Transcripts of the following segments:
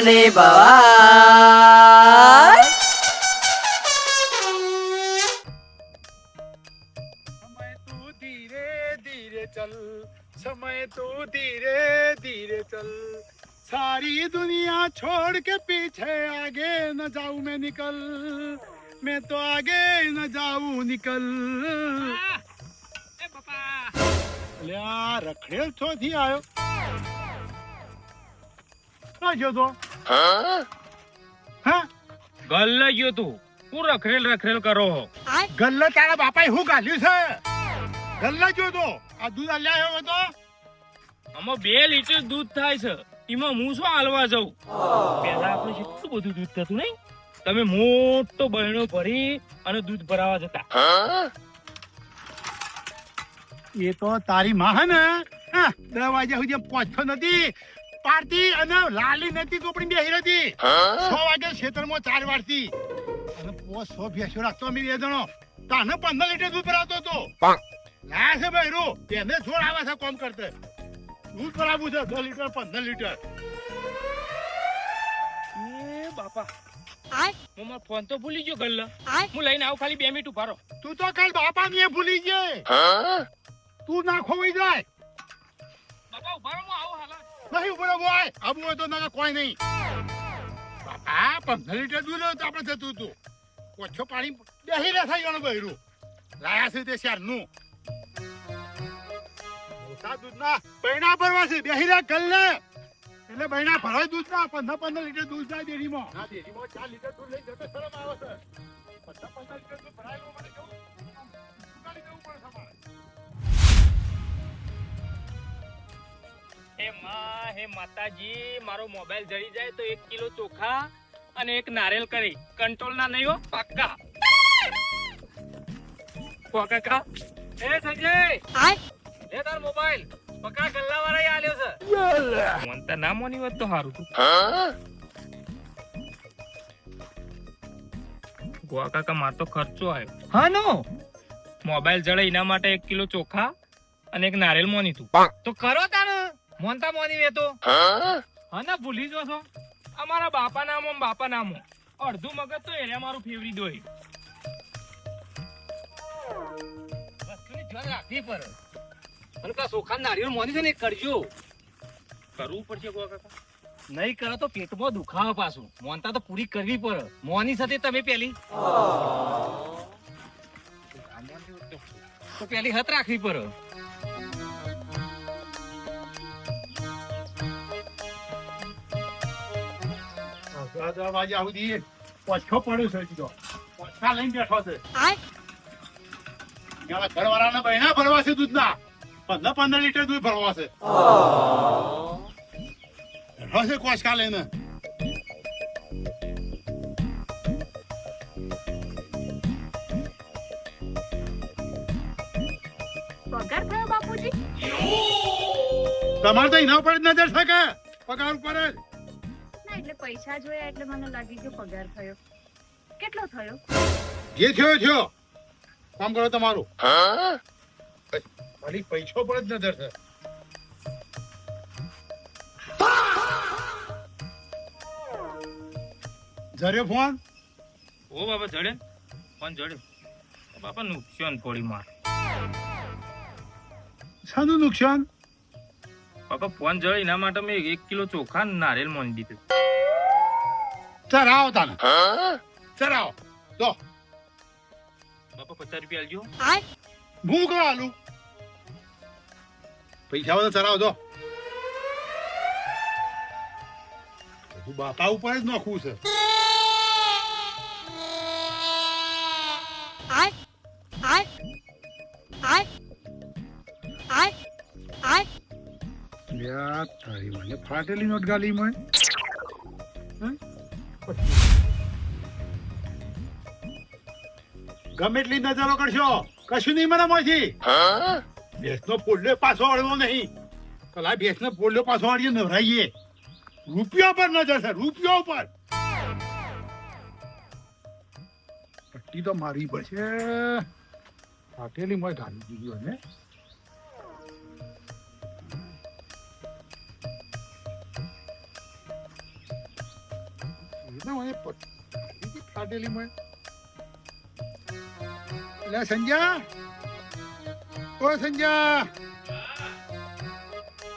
ને ભવાય. समय तू धीरे धीरे चल, समय तू धीरे धीरे चल, सारी दुनिया छोड़ के पीछे आगे न जाऊं मैं निकल, मैं तो आगे न जाऊं निकल. લ્યા રખડેલ ચોથી આવ્યો ના જો તો હા ગલ્લે ગયો તું હું રખરેલ કરો ગલ્લા તારા બાપાએ હું ગાલ્યું છે ગલ્લા જો તો આ દૂધ આલ્યા આવ્યો તો આમાં 2 લીટર દૂધ થાય છે એમાં હું શું હાલવા જાઉં પેલા આપણે કેટલું બધું દૂધ થતું નહીં તમે મોટો બહેણો ભરી અને દૂધ ભરાવા જતા એ તો તારી માં હે ને 10 વાગ્યા સુધી પહોંચતો નથી પારતી અને લાલી નથી ચોપડી બેહી હતી 6 વાગે ખેતરમાં 4 વારથી અને 100 ભેંસો રાખતો અમે 2 જણો તાને 15 લીટર દૂધ ભરાવતો હતો ના છે બહેરો તેને છોડ આવે છે કોમ કરતે દૂધ ભરાવું છે 10 લીટર 15 લીટર એ બાપા હું મારો ફોન તો ભૂલી ગયો ગલ્લા હું લઈને આવું ખાલી 2 મિનિટ ઉભા રહો તું તો કાલ બાપા ને ભૂલી ગયે તું ના ખોવાઈ જાય બાપા ઉભા રહો હું આવું હાલા નહીં ઉભો બોય આબુ હોય તો ના કોઈ નહીં બાપા 15 લીટર દૂધ તો આપણે જતું હતું ઓછો પાણી બેહી રહે થઈ ગયો બહેરું લાયા છે તે શારનું મોટા દૂધના બૈણા ભરવા છે બેહી રહે ગલ્લે એટલે બૈણા ભરાય દૂધ ના 15 લીટર દૂધ જાય ડેરીમાં હા ડેરીમાં 4 લીટર દૂધ લઈ જતો શરમ આવે છે 15 લીટર દૂધ ભરાયેલું મને કેવું ઉગાડી દેવું પડે તમારે હે માતાજી મારો મોબાઈલ જડી જાય તો 1 કિલો ચોખા અને 1 નારિયેલ કરી કંટ્રોલ ના નહીં હો પાક્કા કાકા એ સંજય લે તાર મોબાઈલ પકા ગલ્લા વાળા આલ્યો છે મોનતા ના મોની વાત તો સારું તું ગોવા કાકા માર તો ખર્ચો આવ્યો હા નો મોબાઈલ જડે એના માટે 1 કિલો ચોખા અને 1 નારિયેલ મોની તું તો કરો તાણ મોનતા મોની વેતો હા ના ભૂલી જો છો અમારા બાપા નામો અડધું મગજ તો એરિયા મારું ફેવરિટ હોય વસ્તુની ધ્યાન રાખવી પડે અને કા સોખા નારિયેળ મોની છે ને કરજો કરવું પડશે ગોવા કાકા નહીં કરો તો પેટમાં દુખાવે પાછું મોનતા તો પૂરી કરવી પડે મોની સાથે તમે પેલી તો પેલી હત રાખવી પડે વાગ્યા સુધી ઓછો પડ્યો છે સીધો ઓછા લઈને બેઠો છે ઘરવાળાના બહેના ભરવા છે દૂધના 15 લીટર દૂધ ભરવા છે બેઠો છે કોચકા લઈને પગાર થયો બાપુજી તમારે તો એના ઉપર જ નજર છે કે પગાર ઉપર જ એટલે પૈસા જોયા એટલે મને લાગી ગયો પગાર થયો કેટલો થયો જે થયો કામ કરો તમારું ખાલી પૈસો પર જ નજર છે જરે ફોન ઓ બાપા જડે ફોન જડે બાપા નુકસાન પડી માર શાનું નુકસાન બાપા ફોન જડે એના માટે મેં 1 કિલો ચોખા ને નારિયેળ મોની દીધું ચરાવો તાને ચરાવો તો બાપા 50 રૂપિયા આલજો હું કહું આલું પૈસા બધા ચરાવો દો બાપા ઉપર જ નાખવું છે તારી મને ફાટેલી નોટ ગાલી મને ગમે એટલી નજરો કરશો કશું નહીં મને માંથી ભેંસનો પોડલો પાછો અડવો નહીં કલા ભેંસનો પોડલો પાછો અડીએ નવરાઈએ રૂપિયા પર નજર છે રૂપિયા ઉપર પટ્ટી તો મારવી પડશે ફાટેલી મોય ઘાલી દીધી ને ના મને ફાટેલી મળે. એટલે સંજ્યા, ઓ સંજ્યા,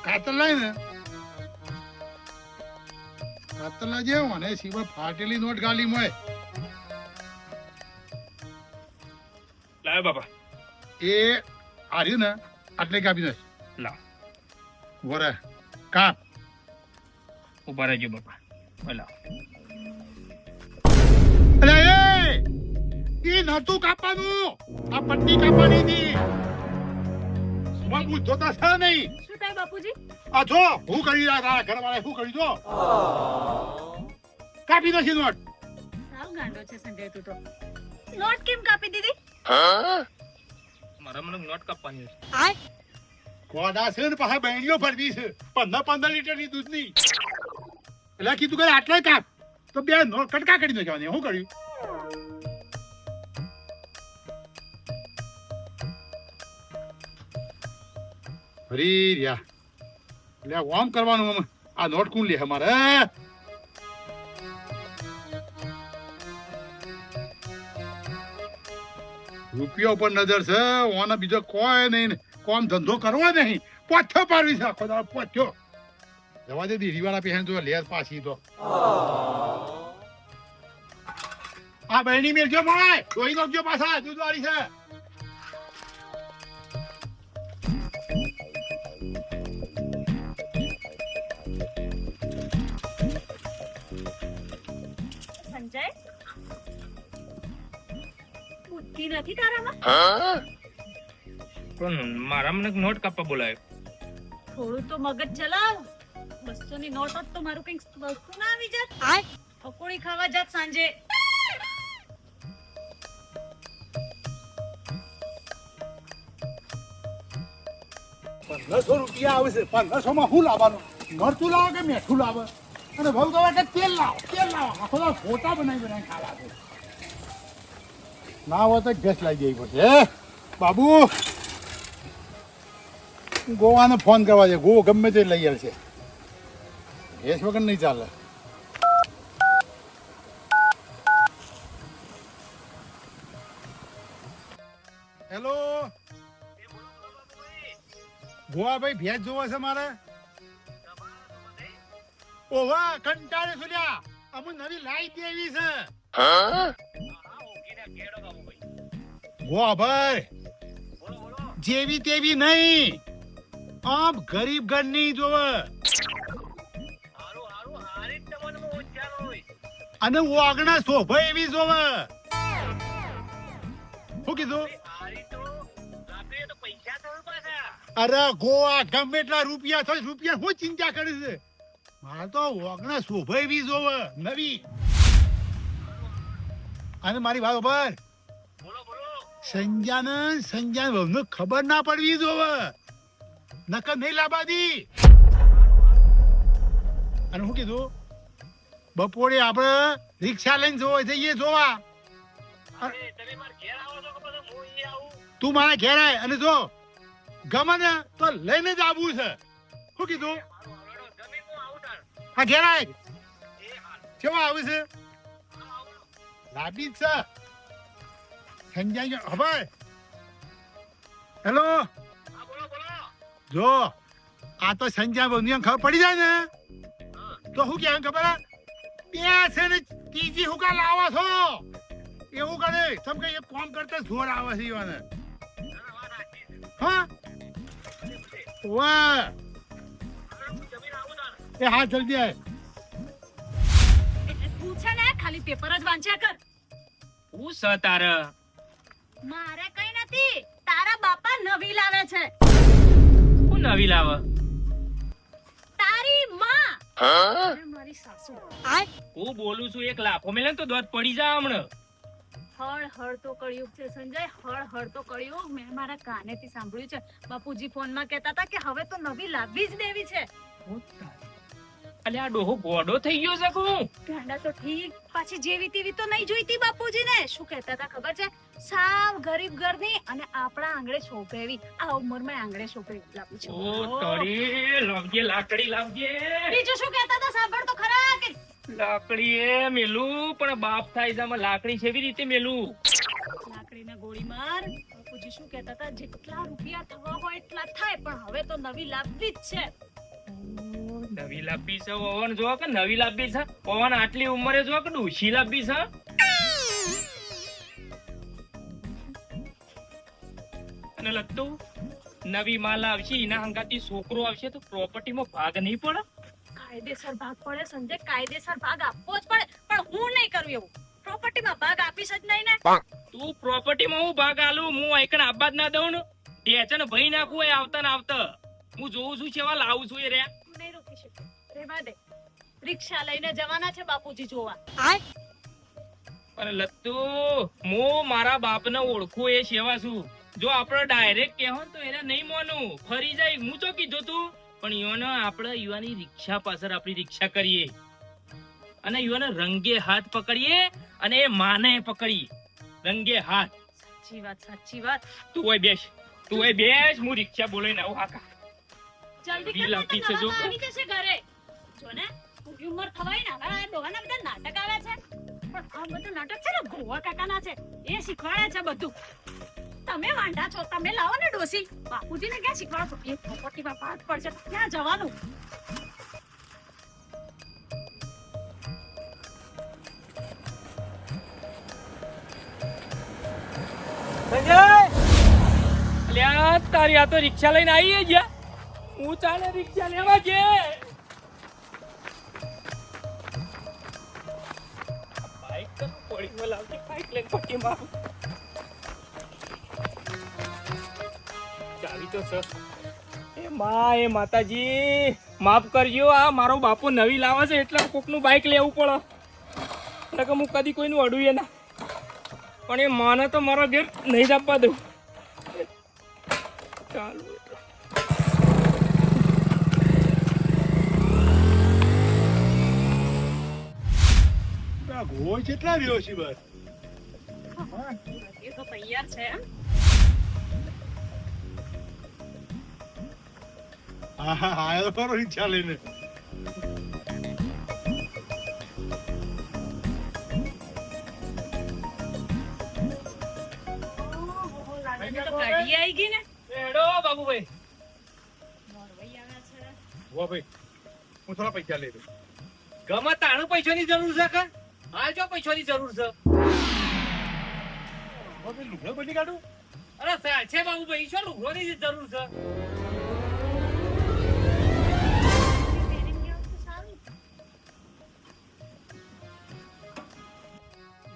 કાતર લાય ને. કાતર લાજે મને સિવાય ફાટેલી નોટ ગાલી મળે. લાવ બાપા. એ આર્યું ને આટલે કાપી દે. લાવ. વરે કાપ. ઉભા રહેજો બાપા. લાવ. અરે એ નતું કાપવાનું, આ પટ્ટી કાપવાની હતી. સુવા પૂછતો તો છે નહીં. શું થાય બાપુજી? આ જો હું કરી રહ્યા તારા ઘરવાળાએ શું કર્યું જો કાપી નાખી નોટ. સાવ ગાંડો છે સંજય તું તો. નોટ કેમ કાપી દીધી? મારા મને નોટ કાપવાની છે. ગોડા છે ને પાછા બહેણીઓ ભરવી છે 15 લીટરની દૂધની. એટલે કીધું કે આટલા કાપ તો બે નોટ કટકા કરી નાખવાની. શું કર્યું? ફરી રહ્યા એટલે ઓમ કરવાનું. આ નોટ કોણ લે અમારે? રૂપિયા ઉપર નજર છે. ઓને બીજો કોઈ નહીં, કોમ ધંધો કરવો નહીં. પોથ્યો પાડવી છે આખો દાડો પોથ્યો. જવા દે દીરી વાળા પહેન તો લેર પાછી તો. આ બહેની મેલજો મળે ધોઈ નાખજો પાછા. દૂધવાળી છે. સંજય બુદ્ધિ નથી તારામાં? પણ મારા મને નોટ કાપવા બોલાયો. થોડું તો મગજ ચલાવ. 200 ની નોટ હોત તો મારું કઈક વસ્તુ ના આવી જાત. પકોડી ખાવા જાત સાંજે. ₹1500 આવે છે. 1500 માં શું લાવવાનું? મરચું લાવો કે મીઠું લાવો? અને બહુ કહેવાય કે તેલ લાવો, તેલ લાવો. આખો દાડો ફોટા બનાવી ખાવા છે. ના હોય તો ગેસ લાગી જવી પડશે. બાબુ ગોવાને ફોન કરવા છે. ગો ગમે તે લઈ આવશે. ગેસ વગર નહીં ચાલે. હેલો ગોવા ભાઈ, ભેજ જોવો છે મારે. ઓવા કંટાળે સુલ્યા. અમુ નવી લાઈટ દેવી છે. ગોવા ભાઈ જેવી તેવી નહીં, આમ ગરીબ ઘરની જોવે. અને ઓગણા શોભા એવી જોવે. શું કીધું? અરે ગોવા ગમે એટલા રૂપિયા થાય, રૂપિયા શું ચિંતા કરે છે? મારે તો ઓગણા શોભા એવી જોવે નવી. અને મારી વાત ખબર, સંજાન વહુને ખબર ના પડવી જોવે. નકર નહીં લાબાદી. અને શું કીધું? બપોરે આપણે રિક્ષા લઈને જઈએ જોવા. તું મારા ઘેર આય અને જો ગમે ને તો લઈને જ આવવું છે. શું કીધું? હા ઘેર આય. કેવા આવે છે? લાબી જ છે. સંજય ખબર? હેલો જો આ તો સંજય બંધુ ખબર પડી જાય ને તો શું કે ખબર? બે છે ને ત્રીજી હુકા લાવો છો એવું કરે. તમ કે એક કામ કરતા જોર આવે છે ઈવાને. હા વાહ એ હા જલ્દી આય. એટલે તું છે ને ખાલી પેપર જ વાંચ્યા કર. હું સ તારે મારે કઈ નથી. તારા બાપા નવી લાવે છે. હું નવી લાવે? તારી માં અને મારી સાસુ. હું બોલું છું એક લાફો મેલે તો દોત પડી જા હમણાં. હળ હળ તો કળિયુગ છે સંજય. હળ હળ તો કળિયુગ. મેં મારા કાનેથી સાંભળ્યું છે. બાપુજી ફોનમાં કહેતા હતા કે હવે તો નવી લાવવી જ દેવી છે. અલે આ ડોહો ગોડો થઈ ગયો છે હું. ગાંડા તો ઠીક, પાછી જેવી તેવી તો નહીં જોઈતી બાપુજીને. શું કહેતા હતા ખબર છે? સાવ ગરીબ ઘરની અને આપણા આંગળે શોભેવી. આ ઉંમરમાં આંગળે શોભેવી લાવું છે. ઓ તોડી લાવજે, લાકડી લાવજે. બીજું શું કહેતા હતા સાંભળ તો ખરા. કે લાકડી એ મેલું પણ બાપ થાય છે આમાં લાકડી કેવી રીતે મેલું? લાકડીને ગોળી માર. બાપુજી શું કહેતા હતા, જેટલા રૂપિયા થવા હોય એટલા થાય, પણ હવે તો નવી લાવવી જ છે. નવી લાંબી છે પવન જો કે નવી લાંબી છે પવન આટલી ઉંમરે જો કે ડોશી લાંબી છે. અને લગતું નવી માલ આવશે એના હંગાથી છોકરો આવશે તો પ્રોપર્ટીમાં ભાગ નહીં પડે? કાયદેસર ભાગ પડે સંજય, કાયદેસર ભાગ આપવો જ પડે, પણ હું નહીં કરું એવું. પ્રોપર્ટીમાં ભાગ આપીશ જ નહીં ને. તું પ્રોપર્ટીમાં હું ભાગ આલું? હું આઈકણ આબાદ ના દઉં ને ટેચન ભઈ નાખું એ આવતા ને આવતા. હું જોઉં છું કેવા લાવું છું એ રે. હું નહીં રોકી શકું. રહેવા દે. રિક્ષા લઈને જવાના છે બાપુજી જોવા. અને લત્તુ હું મારા બાપને ઓળખું એ સેવા છું. જો આપણે ડાયરેક્ટ કહેવો તો એને નહીં માનું, ફરી જાય. હું તો કીધું તું પણ ઈઓને આપણે યુવાની રિક્ષા પાછળ આપણી રિક્ષા કરીએ અને યુવાને રંગે હાથ પકડીએ અને એ માને પકડીએ રંગે હાથ. સાચી વાત, સાચી વાત. તું હોય બેસ, તું હોય બેસ, હું રિક્ષા બોલાઈને આવું. કાકા જલ્દી વી કર લાગતી છે ને, જો. નવાબ આવી જશે ઘરે. જો ને ઉંમર થવાય ને, હવે આ ડોહાના બધા નાટક આવે છે, પણ આ બધું નાટક છે ને ગોવા કાકાના છે, એ શીખવાડે છે બધું. તમે વાંઢા છો, તમે લાવો ને ડોસી. બાપુજીને ક્યાં શીખવાડો છો? એ પ્રોપર્ટીમાં પાઠ પડશે તો ક્યાં જવાનું? અલ્યા તારી આ તો રિક્ષા લઈને આવી ગયા. હું ચાલે રિક્ષા લેવા જે. બાઈક તો પડીમાં લાવતી, બાઈક લઈને પટ્ટીમાં ચાવી તો સર. એ માતાજી માફ કરજો, આ મારો બાપુ નવી લાવે છે એટલે કોકનું બાઈક લેવું પડે. એટલે કે હું કદી કોઈનું અડું એ ના, પણ એ માને તો મારો ઘેર નહીં જ આપવા દઉં. ચાલુ ઘોડ કેટલા રહ્યો છે બસ? એ તો તૈયાર છે એમ. હા હા આયો ખરો રિક્ષા લઈને. ઓહો, લાગે છે તો ગાડી આવી ગઈ ને. એડો બાબુભાઈ. મોરવાઈ આવ્યા છે. વાહ ભાઈ, હું થોડા પૈસા લઈ લઉં. ગમે તાણું પૈસાની જરૂર છે કે હાલ જો પૈસાની જરૂર છે? વાહ ભાઈ, લુગડો બદલી કાઢું. અરે સાહેબ છે બાબુભાઈ, શું લુગડોની જ જરૂર છે? પહેરીને ગયો તો સારું.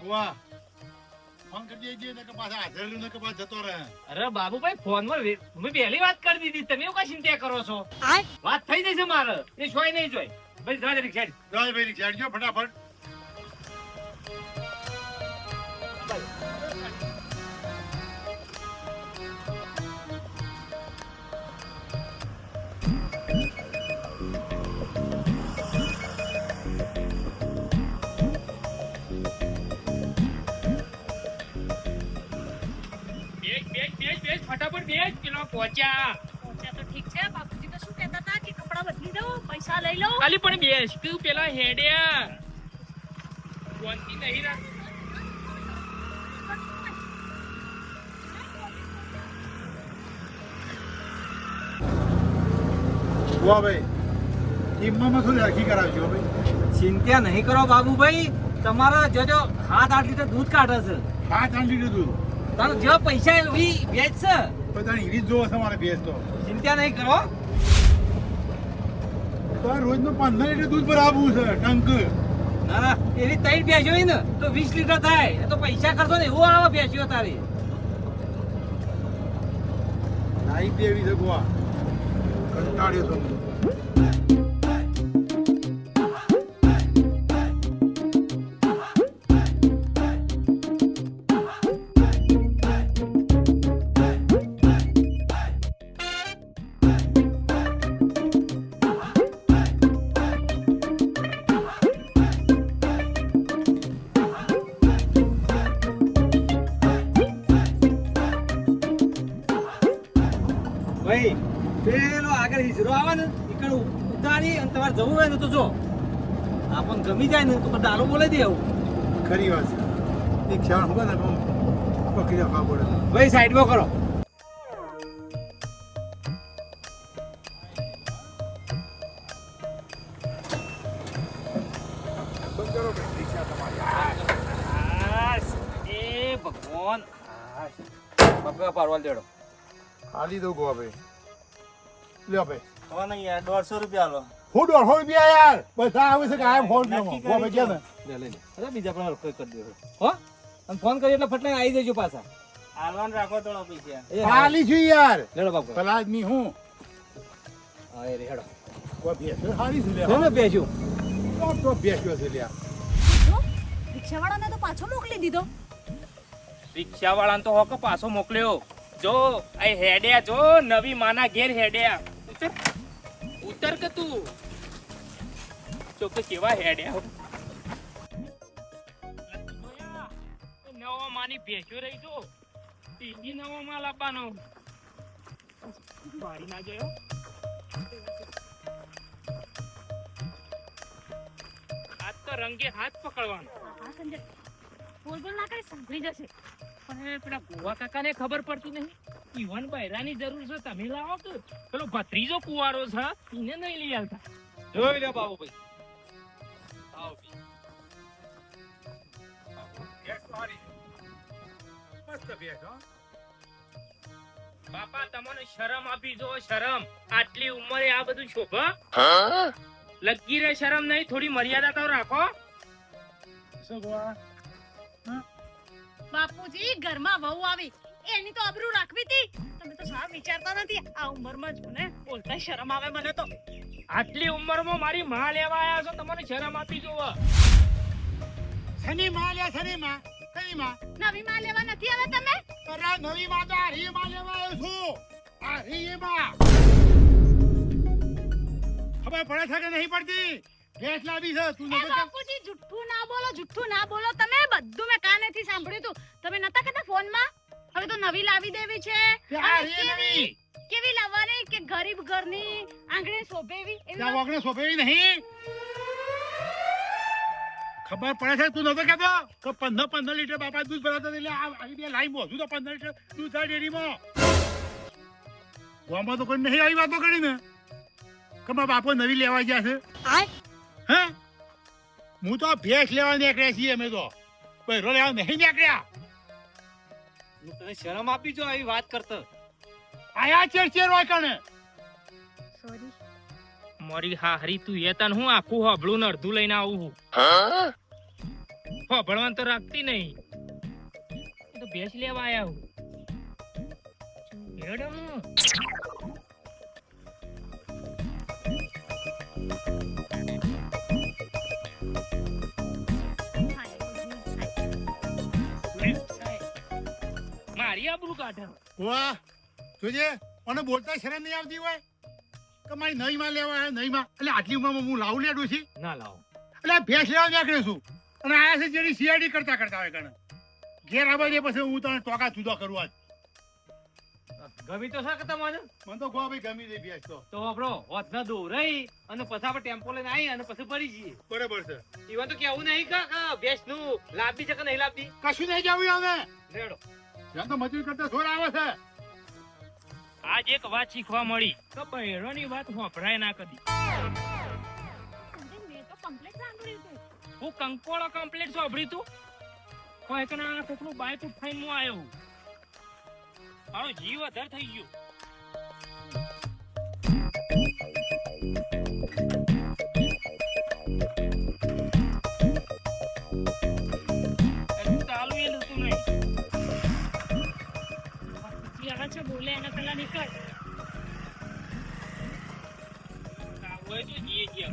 ગોવા ફોન કરી દેજે ને કે પાછા હાજર ને કે પાછા જતો રહે. અરે બાબુભાઈ ફોનમાં મેં પહેલી વાત કરી દીધી, તમે એવું કઈ ચિંતા કરો છો? વાત થઈ જશે મારે, એ જોઈ નહીં જોઈ. ભાઈ જવા દે રિક્ષા. જાય ભાઈ રિક્ષા જો ફટાફટ. બેસ ફટાફટ બેસ. પેલો પહોંચ્યા પહોંચ્યા તો ઠીક છે. બાપુજી તો શું કહેતા હતા કે કપડાં બદલી દઉં, પૈસા લઈ લો. ખાલી પણ બેસ. તું પેલા હેડ્યા કોનથી નહીં રાખ. વાહ ભાઈ, કિંમતમાં થોડી રાખી કરાવજો ભાઈ. ચિંતા નહીં કરો બાબુભાઈ, તમારા જોજો હાથ 8 લીટર દૂધ કાઢે છે. 5 લીટર દૂધ તારો જે પૈસા એવી વેચ છે. બધાની રીત જોવો છે મારે ભેંસ તો. ચિંતા નહીં કરો. તો આ રોજનું 15 લીટર દૂધ પર આપવું છે ટંક. ના ના, એવી 3 ભેંસો હોય ને તો 20 લીટર થાય. એ તો પૈસા કરશો ને એવું આવે ભેંસો તારી. લાઈટ દેવી છે ગોવા, કંટાળ્યો છું હું. ભાઈ પેલો આગળ હિજરો આવે ને એ ઉતારી અને તમારે જવું હોય ને તો જો આપણને ગમી જાય ને તો ડાલો બોલે દે આવું. ખરી વાત છે. એક ક્ષણ હોય ને પકડી રાખવા પડે. ભાઈ સાઈડમાં કરો. એ ભગવાન પગ પાડવા દેડો. ખાલી દઉં ગો ભાઈ. લ્યો ભાઈ. હવે નહીં યાર 150 રૂપિયા લો. હું 150 રૂપિયા યાર બધા આવે છે કે આ ફોન નક્કી ગો ભાઈ કે ને લે લે લે. અરે બીજા પણ હરખો કરી દેવો. હો અને ફોન કરી એટલે ફટલે આવી જજો પાછા. આલવાન રાખો થોડો પૈસા. ખાલી છું યાર. લેડો બાપુ. પેલા આદમી હું હા એ રે હેડો. કો ભેસો હારી છે લે. કોને બેસ્યું? તો ભેસો છે લ્યા. રિક્ષાવાળાને તો પાછો મોકલી દીધો. રિક્ષા વાળાને તો હોક પાછો મોકલ્યો. જો આ હેડ્યા જો નવી માના ઘેર હેડ્યા. ઉતર ઉતર કે તું જો કે કેવા હેડ્યા. નવો માની ભેંસો રહી તો ત્રીજી નવો માલ આપવાનો. મારી ના ગયો. હાથ તો રંગે હાથ પકડવાનો. હા સંજય બોલ બોલ ના કરી સાંભળી જશે. પણ એ પેલા ગોવા કાકાને ખબર પડતી નહીં. ઈવન બૈરાની જરૂર છે તમે લાવો કે પેલો ભત્રીજો કુવારો છે એને નહીં લઈ આવતા. જોઈ લે બાબુ ભાઈ. આવો મસ્ત ભેસો. બાપા તમને શરમ આપી જો શરમ. આટલી ઉંમરે આ બધું શોભા લગી રે શરમ નહીં. થોડી મર્યાદા તો રાખો. શું ગોવા? બાપુજી ઘરમાં વહુ આવી એની તો આબરૂ રાખવી હતી. તમે તો સાવ વિચારતા નથી. આ ઉંમરમાં જ મને બોલતા શરમ આવે મને તો. આટલી ઉંમરમાં મારી માં લેવા આવ્યા છો તમને શરમ આપી જોવો. શની માં લ્યા શની માં. કઈ માં? નવી માં લેવા નથી આવે તમે? અરે નવી માં તો હરી માં લેવા આવ્યો છું. હરી માં ખબર પડે છે કે નહીં પડતી? ભેંસ લાવી છે તું એ નતો કે બાપુજી જુઠ્ઠું ના બોલો જુઠ્ઠું ના બોલો. તમે બધું મેં કાનેથી સાંભળ્યું હતું. તમે નતા કહેતા ફોનમાં હવે તો નવી લાવી દેવી છે. આ અને રે નવી કેવી લાવવાની કે ગરીબ ઘરની આંગણે શોભે એવી ત્યાં વગણે સોંપેવી નહીં. ખબર પડે છે તું નતો કેતો કે 15 લીટર બાપા દૂધ ભરાતા એટલે આવી બે લાઈન બોધું તો 15 લીટર દૂધ થાય ડેરીમાં. ગામમાં તો કોઈ નહીં આવી વાતો કરી ને કે મારા બાપો નવી લેવા ગયા છે. હે હું તો ભેંસ લેવા નીકળ્યા છીએ અમે તો બૈરો લેવા નહીં નીકળ્યા. તને શરમ આપી જો આવી વાત કરતો. આયા ચેર હોય કણે. સોરી મારી હાહરી તું એ તને હું આખું હોબળું ને અડધું લઈને આવું હું. હોબળવાનું તો રાખતી નહીં. એ તો ભેંસ લેવા આયા હું. મેડમ મારી આબરૂ કાઢે. વાહ જોજે મને બોલતા શરમ નહીં આવતી હોય કે મારી નહીં માં લેવા આવ્યા નહીં માં એટલે આટલી ઉંમરમાં હું લાવું લેડું છું ના લાવો. એટલે ભેંસ લેવા નીકળ્યો છું અને આયા છે જેની સીઆઈડી કરતા હોય કણે ઘેર આવે છે પછી હું તને ટોકા જુદા કરું આજ. ગમી તો છે કે તમને? મને તો ગો ભાઈ ગમી દે ભેંસ તો આપણો હોત ના દોરાઈ અને પછી આપણે ટેમ્પો લઈને આવી અને પછી ભરી જઈએ. બરાબર છે. ઈવન તો કેવું નહીં કે ભેંસ નું લાવવી છે કે નહીં લાવવી. કશું નહીં જવું હવે લેડો. ત્યાં તો મજૂરી કરતા જોર આવે છે. આજ એક વાત શીખવા મળી કે બહેરોની વાત હોભરાય ના કદી. મેં તો કમ્પ્લીટ સાંભળ્યું હતું. હું કંકોળો કમ્પ્લીટ સાંભળી તું કોઈ કે ના કોકનું બાઈક ઉઠાઈને હું આવ્યો. મારો જીવ અધર થઈ ગયો. ચાલુ એ લતું નહીં. આવે છે બોલે એના પહેલા નીકળ. હોય તો જઈએ છીએ.